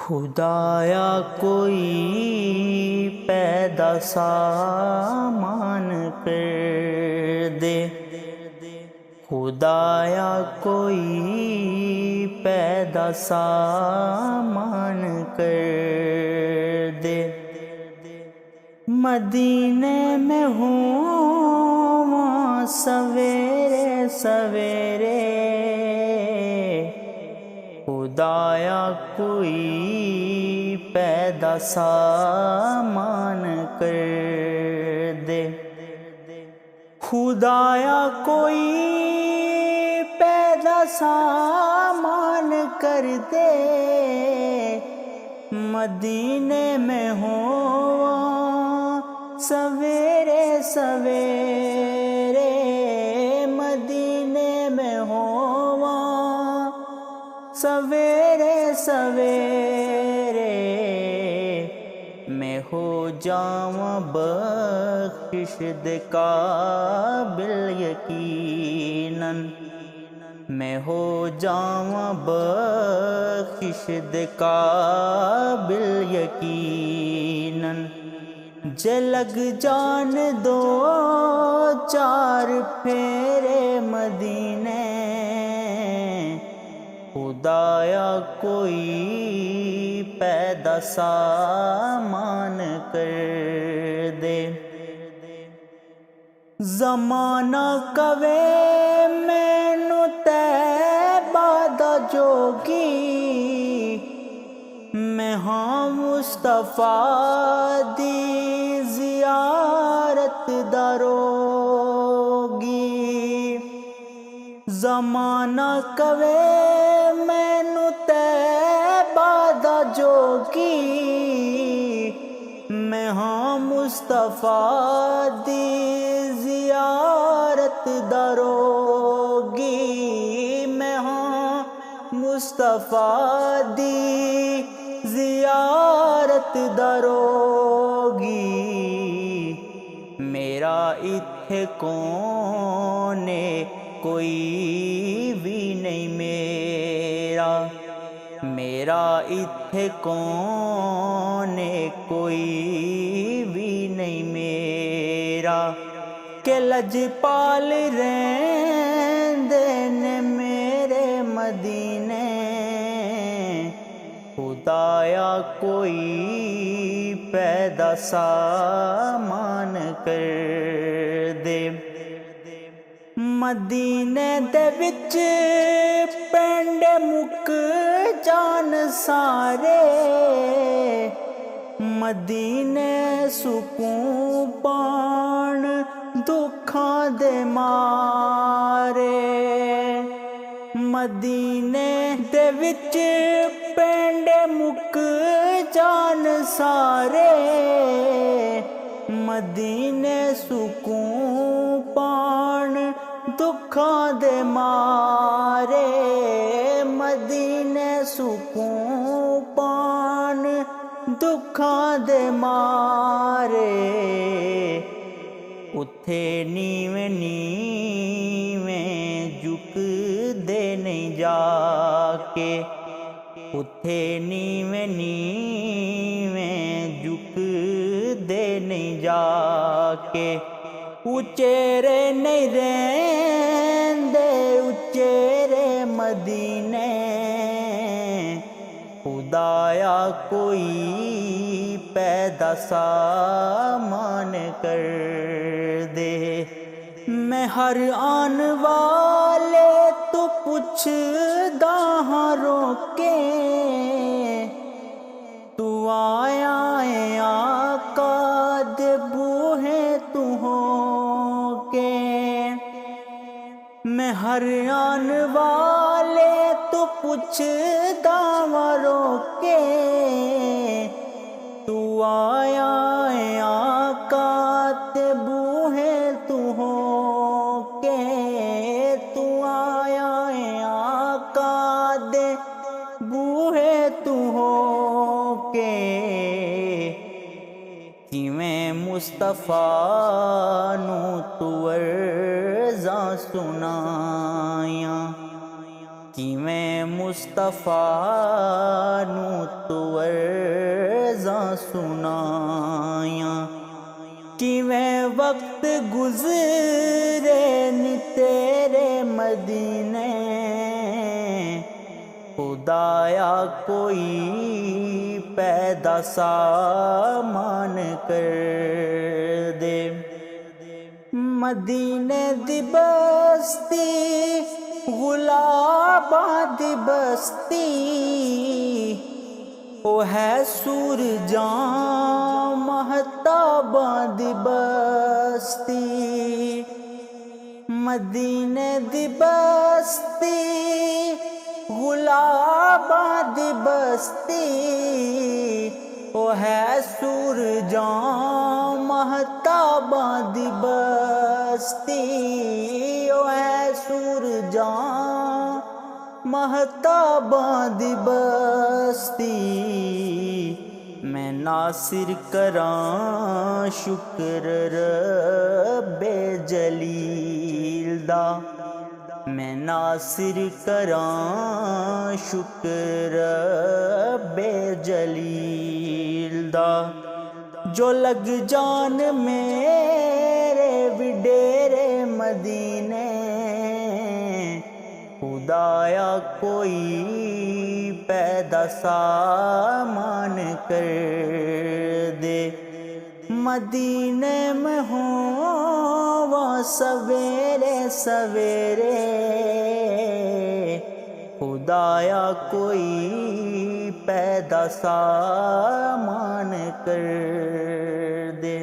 خدایا کوئی پیدا سامان کر دے، خدایا کوئی پیدا سامان کر دے۔ مدینے میں ہوں سویرے سویرے، خدایا کوئی پیدا سامان کر دے۔ خدایا کوئی پیدا سامان کر دے، مدینے میں ہوں سویرے سویرے، مدینے میں ہوں سویرے سویرے، میں ہو جاواں بخشش دے قابل یقیناً، میں ہو جاواں بخشش دے قابل یقیناً، جے لگ جان دو چار پھیرے مدینے، خدایا کوئی پیدا سامان کر دے۔ زمانہ کوے مینو طیبہ دا جوگی، میں ہاں مصطفیٰ دی زیارت دا روگی۔ زمانہ کوے مینو طیبہ دا جوگی، میں ہاں مصطفیٰ دی زیارت دا روگی، میں ہاں مصطفیٰ دی زیارت دا روگی۔ میرا اتھے کونے کوئی بھی نہیں میرا، میرا اتھے کونے کوئی بھی نہیں میرا، کہ لجپال رہندے نے میرے مدینے، خدایا کوئی پیدا سامان کر دے۔ مدینے دے وچ پنڈ مک جان سارے، مدینے سکون پان دکھاں دے مارے، مدینے دے وچ پنڈ مک جان سارے، مدینے سکون پان دکھاں دے مارے، مدینے سکون پان دکھاں دے مارے، اتھے نیویں نیویں جھک دے نہیں جا کے، اتھے نیویں نیویں جھک دے نہیں جا کے، اچیرے نہیں رہندے اچیرے مدینے، خدایا کوئی پیدا سامان کر دے۔ میں ہر آن والے تو پوچھدا ہاں روکے، تو آیا ہے آقا دے بوہے تو ہو کے، میں ہر آن والے تو پوچھدا ہاں روکے، تو آیا ہے آقا دے بوہے تو ہو کے، تو آیا ہے آقا دے بوہے تو ہو کے، کیویں مصطفیٰ نو تو عرضاں سنائیاں، کیویں مصطفیٰ نو تو عرضاں سنایاں کیویں وقت گزرے نی تیرے مدینے خدایا کوئی پیدا سامان کر دے مدینے دی بستی غلاباں دی بستی او ہے سورجاں مہتاباں دی بستی مدینے دی بستی غلاباں دی بستی او ہے سورجاں مہتاباں دی بستی او ہے سورجاں مہتاباں دی بستی میں ناصر کراں شکر رب جلیل دا میں ناصر کراں شکر رب جلیل دا جو لگ جان میرے وڈیرے مدینے خدایا کوئی پیدا سامان کر دے مدینے میں ہوں سویرے سویرے خدایا کوئی پیدا سامان کر دے